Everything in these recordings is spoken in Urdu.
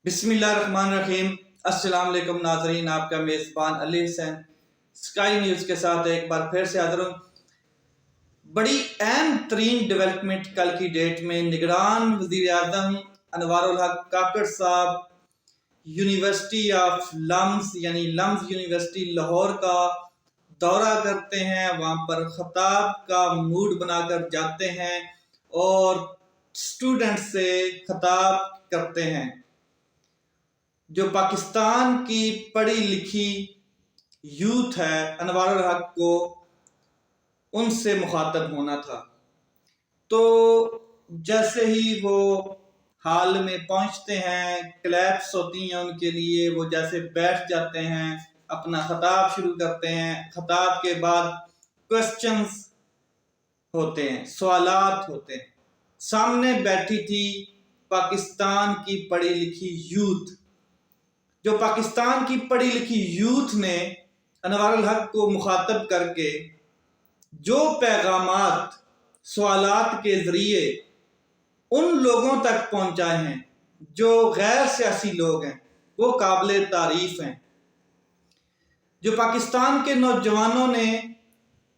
بسم اللہ الرحمن الرحیم۔ السلام علیکم ناظرین، آپ کا میزبان علی حسین اسکائی نیوز کے ساتھ ایک بار پھر سے حاضر ہوں۔ بڑی اہم ترین ڈیولپمنٹ کل کی ڈیٹ میں نگران وزیر اعظم انوار الحق کاکڑ صاحب یونیورسٹی آف لمز یعنی لمز یونیورسٹی لاہور کا دورہ کرتے ہیں، وہاں پر خطاب کا موڈ بنا کر جاتے ہیں اور اسٹوڈنٹ سے خطاب کرتے ہیں۔ جو پاکستان کی پڑھی لکھی یوتھ ہے، انوار الحق کو ان سے مخاطب ہونا تھا۔ تو جیسے ہی وہ ہال میں پہنچتے ہیں، کلیپس ہوتی ہیں ان کے لیے، وہ جیسے بیٹھ جاتے ہیں، اپنا خطاب شروع کرتے ہیں۔ خطاب کے بعد کوسچنز ہوتے ہیں، سوالات ہوتے ہیں۔ سامنے بیٹھی تھی پاکستان کی پڑھی لکھی یوتھ۔ جو پاکستان کی پڑھی لکھی یوتھ نے انوار الحق کو مخاطب کر کے جو پیغامات سوالات کے ذریعے ان لوگوں تک پہنچائے ہیں جو غیر سیاسی لوگ ہیں، وہ قابل تعریف ہیں۔ جو پاکستان کے نوجوانوں نے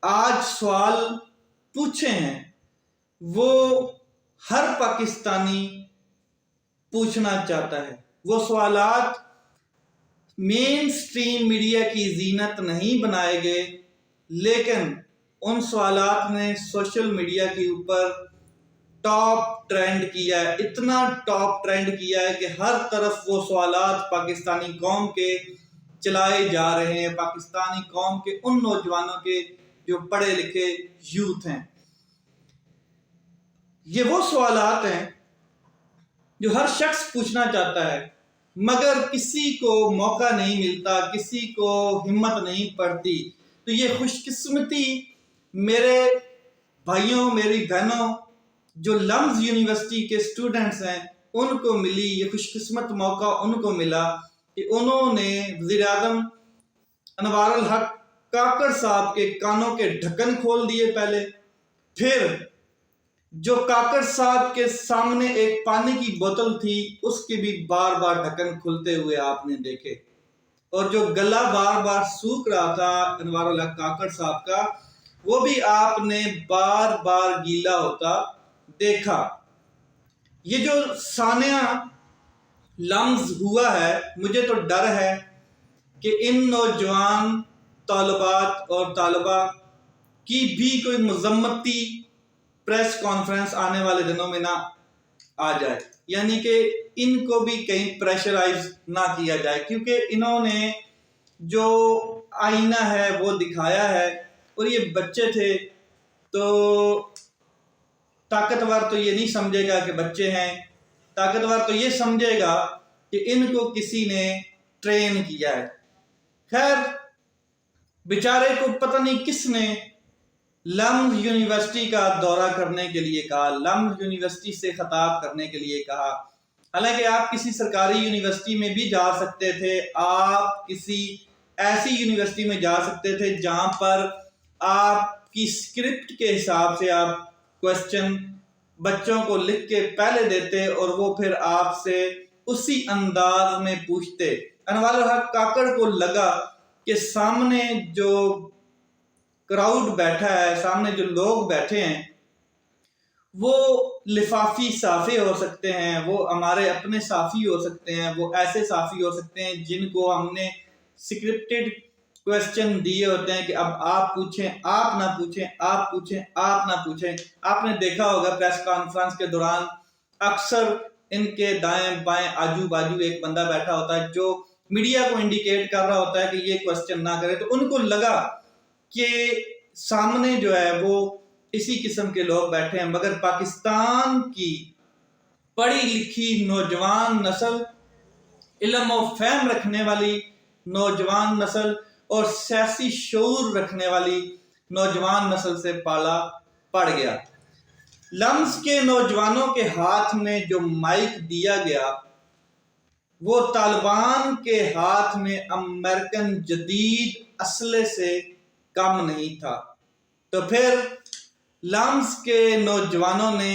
آج سوال پوچھے ہیں، وہ ہر پاکستانی پوچھنا چاہتا ہے۔ وہ سوالات مین سٹریم میڈیا کی زینت نہیں بنائے گئے، لیکن ان سوالات نے سوشل میڈیا کے اوپر ٹاپ ٹرینڈ کیا ہے، اتنا ٹاپ ٹرینڈ کیا ہے کہ ہر طرف وہ سوالات پاکستانی قوم کے چلائے جا رہے ہیں، پاکستانی قوم کے ان نوجوانوں کے جو پڑھے لکھے یوتھ ہیں۔ یہ وہ سوالات ہیں جو ہر شخص پوچھنا چاہتا ہے، مگر کسی کو موقع نہیں ملتا، کسی کو ہمت نہیں پڑتی۔ تو یہ خوش قسمتی میرے بھائیوں، میری بہنوں، جو لمز یونیورسٹی کے اسٹوڈنٹس ہیں، ان کو ملی، یہ خوش قسمت موقع ان کو ملا کہ انہوں نے وزیر اعظم انوار الحق کاکڑ صاحب کے کانوں کے ڈھکن کھول دیے پہلے، پھر جو کاکڑ صاحب کے سامنے ایک پانی کی بوتل تھی، اس کے بھی بار بار ڈھکن کھلتے ہوئے آپ نے دیکھے، اور جو گلا بار بار سوکھ رہا تھا انوار الحق کاکڑ صاحب کا، وہ بھی آپ نے بار بار گیلا ہوتا دیکھا۔ یہ جو سانحہ لمز ہوا ہے، مجھے تو ڈر ہے کہ ان نوجوان طالبات اور طالبہ کی بھی کوئی مذمتی پریس کانفرنس آنے والے دنوں میں نہ آ جائے، یعنی کہ ان کو بھی کہیں پریشرائز نہ کیا جائے، کیونکہ انہوں نے جو آئینہ ہے وہ دکھایا ہے، اور یہ بچے تھے تو طاقتور تو یہ نہیں سمجھے گا کہ بچے ہیں، طاقتور تو یہ سمجھے گا کہ ان کو کسی نے ٹرین کیا ہے۔ خیر، بیچارے کو پتہ نہیں کس نے لمز یونیورسٹی کا دورہ کرنے کے لیے کہا، لمز یونیورسٹی سے خطاب کرنے کے لیے کہا۔ حالانکہ آپ کسی سرکاری یونیورسٹی میں بھی جا سکتے تھے، آپ کسی ایسی یونیورسٹی میں جا سکتے تھے جہاں پر آپ کی اسکرپٹ کے حساب سے آپ کوسچن بچوں کو لکھ کے پہلے دیتے اور وہ پھر آپ سے اسی انداز میں پوچھتے۔ انوار الحق کاکڑ کو لگا کہ سامنے جو کراؤڈ بیٹھا ہے، سامنے جو لوگ بیٹھے ہیں، وہ لفافی صحافی ہو سکتے ہیں، وہ ہمارے اپنے صحافی ہو سکتے ہیں، وہ ایسے صحافی ہو سکتے ہیں جن کو ہم نے سکرپٹڈ کوسچن دیے ہوتے ہیں کہ اب آپ پوچھیں، آپ نہ پوچھیں، آپ پوچھیں، آپ نہ پوچھیں۔ آپ نے دیکھا ہوگا پریس کانفرنس کے دوران اکثر ان کے دائیں بائیں آجو باجو ایک بندہ بیٹھا ہوتا ہے جو میڈیا کو انڈیکیٹ کر رہا ہوتا ہے کہ یہ کوسچن نہ کرے۔ تو ان کو لگا کہ سامنے جو ہے وہ اسی قسم کے لوگ بیٹھے ہیں، مگر پاکستان کی پڑھی لکھی نوجوان نسل، علم و فہم رکھنے والی نوجوان نسل اور سیاسی شعور رکھنے والی نوجوان نسل سے پالا پڑ گیا۔ لمز کے نوجوانوں کے ہاتھ میں جو مائک دیا گیا، وہ طالبان کے ہاتھ میں امریکن جدید اسلحے سے کم نہیں تھا۔ تو پھر لمز کے نوجوانوں نے،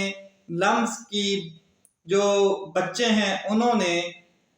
لمز کی جو بچے ہیں، انہوں نے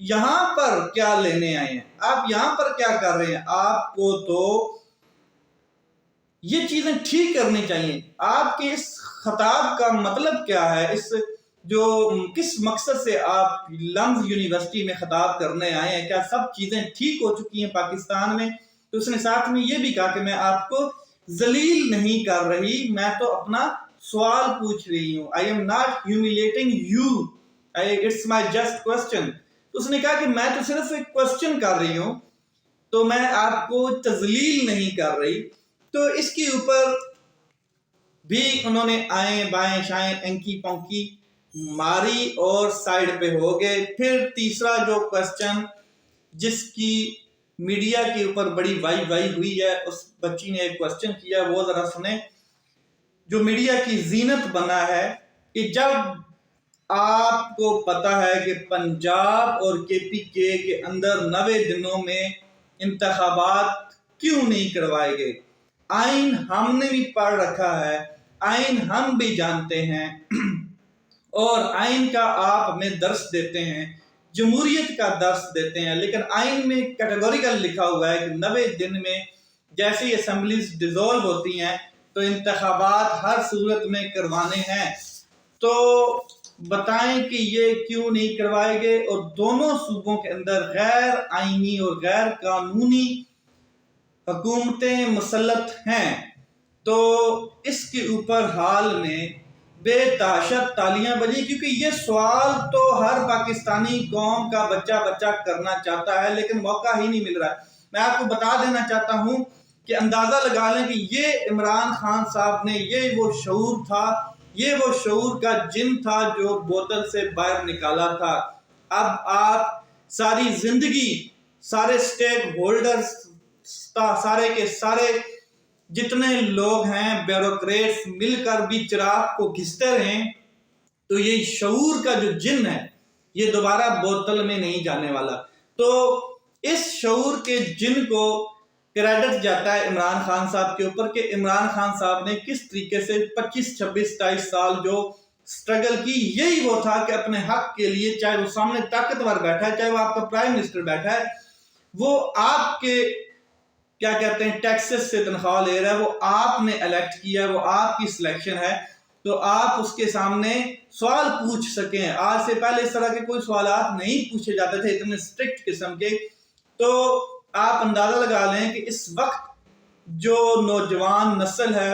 یہاں پر کیا لینے آئے ہیں، آپ یہاں پر کیا کر رہے ہیں؟ آپ کو تو یہ چیزیں ٹھیک کرنی چاہیے. آپ کے اس خطاب کا مطلب کیا ہے؟ کس مقصد سے آپ لمز یونیورسٹی میں خطاب کرنے آئے ہیں؟ کیا سب چیزیں ٹھیک ہو چکی ہیں پاکستان میں؟ تو اس نے ساتھ میں یہ بھی کہا کہ میں آپ کو ذلیل نہیں کر رہی، میں تو اپنا سوال پوچھ رہی ہوں. I am not humiliating you. It's my just question. تو اس نے کہا کہ میں تو صرف ایک کوسچن کر رہی ہوں، تو میں آپ کو تذلیل نہیں کر رہی. تو اس کے اوپر بھی انہوں نے آئیں بائیں شائیں انکی پونکی ماری اور سائیڈ پہ ہو گئے. پھر تیسرا جو کوسچن جس کی میڈیا کے اوپر بڑی وائی وائی ہوئی ہے، اس بچی نے ایک کوسچن کیا، وہ ذرا سنیں. جو میڈیا کی زینت بنا ہے کہ جب آپ کو پتا ہے کہ پنجاب اور کے پی کے اندر 90 دنوں میں انتخابات کیوں نہیں کروائے گئے. آئین ہم نے بھی پڑھ رکھا ہے، آئین ہم بھی جانتے ہیں اور آئین کا آپ ہمیں درس دیتے ہیں، جمہوریت کا درس دیتے ہیں، لیکن آئین میں کیٹیگوریکل لکھا ہوا ہے کہ 90 دن میں جیسے ہی اسمبلیز ڈیزولو ہوتی ہیں تو انتخابات ہر صورت میں کروانے ہیں. تو بتائیں کہ یہ کیوں نہیں کروائے گئے؟ اور دونوں صوبوں کے اندر غیر آئینی اور غیر قانونی حکومتیں مسلط ہیں. تو اس کے اوپر حال میں بے تحاشا تالیاں بجی، کیونکہ یہ سوال تو ہر پاکستانی قوم کا بچہ کرنا چاہتا ہے، لیکن موقع ہی نہیں مل رہا. میں آپ کو بتا دینا چاہتا ہوں کہ اندازہ لگا لیں کہ یہ عمران خان صاحب نے یہ وہ شعور تھا، یہ وہ شعور کا جن تھا جو بوتل سے باہر نکالا تھا. اب آپ ساری زندگی سارے سٹیک ہولڈرز سارے کے سارے جتنے لوگ ہیں بیوروکریٹس مل کر بھی چراغ کو گھستے رہیں تو یہ شعور کا جو جن ہے یہ دوبارہ بوتل میں نہیں جانے والا. تو اس شعور کے جن کو کریڈٹ جاتا ہے عمران خان صاحب کے اوپر کہ عمران خان صاحب نے کس طریقے سے 25 26 27 سال جو سٹرگل کی. یہی وہ تھا کہ اپنے حق کے لیے، چاہے وہ سامنے طاقتور بیٹھا ہے، چاہے وہ آپ کا پرائم منسٹر بیٹھا ہے، وہ آپ کے کیا کہتے ہیں ٹیکسز سے تنخواہ لے رہا ہے، وہ آپ نے الیکٹ کیا ہے، وہ آپ کی سلیکشن ہے، تو آپ اس کے سامنے سوال پوچھ سکیں. آج سے پہلے اس طرح کے کوئی سوالات نہیں پوچھے جاتے تھے اتنے سٹرکٹ قسم کے. تو آپ اندازہ لگا لیں کہ اس وقت جو نوجوان نسل ہے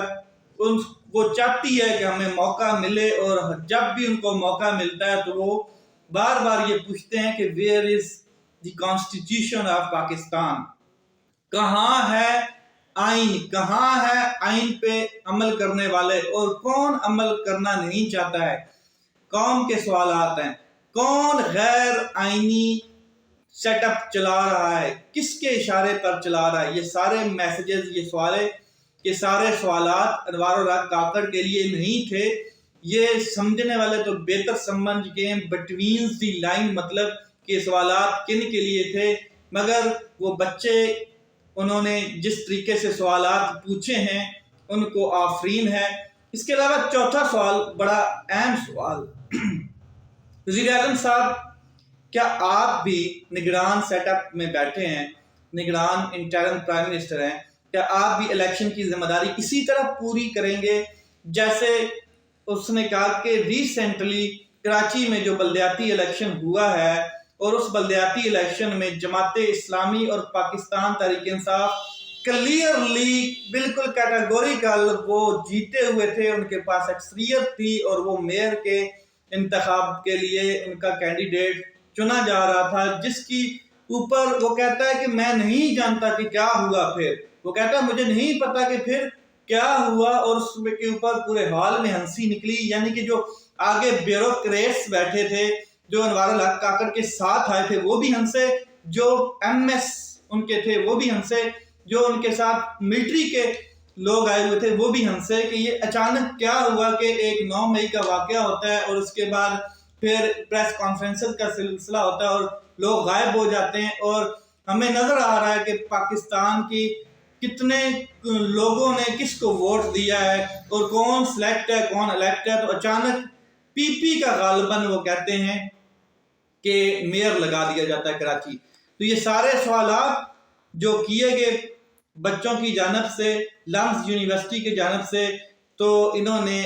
وہ چاہتی ہے کہ ہمیں موقع ملے، اور جب بھی ان کو موقع ملتا ہے تو وہ بار بار یہ پوچھتے ہیں کہ where is the constitution of Pakistan, کہاں ہے آئین، کہاں ہے آئین پہ عمل کرنے والے، اور کون عمل کرنا نہیں چاہتا ہے. قوم کے سوالات ہیں، کون غیر آئینی سیٹ اپ چلا رہا ہے، کس کے اشارے پر چلا رہا ہے. یہ سارے میسیجز، یہ سارے سوالات انوار الحق کاکڑ کے لیے نہیں تھے. یہ سمجھنے والے تو بہتر سمجھ گئے بٹوین دی لائن، مطلب کہ سوالات کن کے لیے تھے. مگر وہ بچے انہوں نے جس طریقے سے سوالات پوچھے ہیں ان کو آفرین ہے. اس کے علاوہ چوتھا سوال بڑا اہم سوال، وزیر اعظم صاحب کیا آپ بھی نگران سیٹ اپ میں بیٹھے ہیں، نگران انٹرم پرائم منسٹر ہیں، کیا آپ بھی الیکشن کی ذمہ داری اسی طرح پوری کریں گے جیسے اس نے کہا کہ ریسنٹلی کراچی میں جو بلدیاتی الیکشن ہوا ہے اور اس بلدیاتی الیکشن میں جماعت اسلامی اور پاکستان تحریک انصاف کلیئرلی بالکل کیٹیگوریکل وہ جیتے ہوئے تھے، ان کے پاس اکثریت تھی اور وہ میئر کے انتخاب کے لیے ان کا کینڈیڈیٹ چنا جا رہا تھا، جس کی اوپر وہ کہتا ہے کہ میں نہیں جانتا کہ کیا ہوا. پھر وہ کہتا ہے مجھے نہیں پتا کہ پھر کیا ہوا، اور اس کے اوپر پورے حال میں ہنسی نکلی. یعنی کہ جو آگے بیوروکریٹس بیٹھے تھے جو انوار الحق کاکڑ کے ساتھ آئے تھے وہ بھی ہنسے، جو ایم ایس ان کے تھے وہ بھی ہنسے، جو ان کے ساتھ ملٹری کے لوگ آئے ہوئے تھے وہ بھی ہنسے کہ یہ اچانک کیا ہوا کہ ایک 9 مئی کا واقعہ ہوتا ہے اور اس کے بعد پھر پریس کانفرنسز کا سلسلہ ہوتا ہے اور لوگ غائب ہو جاتے ہیں، اور ہمیں نظر آ رہا ہے کہ پاکستان کی کتنے لوگوں نے کس کو ووٹ دیا ہے اور کون سلیکٹ ہے کون الیکٹ ہے. تو اچانک پی پی کا غالباً وہ کہتے ہیں کہ میئر لگا دیا جاتا ہے کراچی. تو یہ سارے سوالات جو کیے گئے بچوں کی جانب سے لمز یونیورسٹی کی جانب سے، تو انہوں نے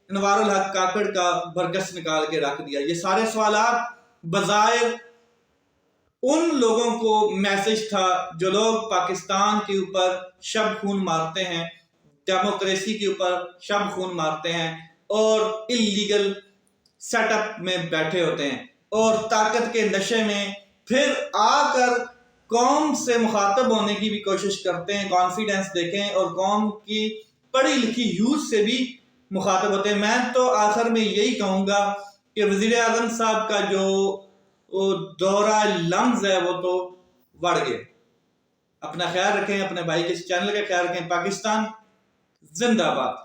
انوار الحق کاکڑ کا برگس نکال کے رکھ دیا. یہ سارے سوالات بظاہر ان لوگوں کو میسج تھا جو لوگ پاکستان کے اوپر شب خون مارتے ہیں، ڈیموکریسی کے اوپر شب خون مارتے ہیں اور اللیگل سیٹ اپ میں بیٹھے ہوتے ہیں اور طاقت کے نشے میں پھر آ کر قوم سے مخاطب ہونے کی بھی کوشش کرتے ہیں. کانفیڈنس دیکھیں اور قوم کی پڑھی لکھی یوتھ سے بھی مخاطب ہوتے ہیں. میں تو آخر میں یہی کہوں گا کہ وزیر اعظم صاحب کا جو دورہ لمز ہے وہ تو بڑھ گئے. اپنا خیال رکھیں، اپنے بھائی کے اس چینل کا خیال رکھیں. پاکستان زندہ باد.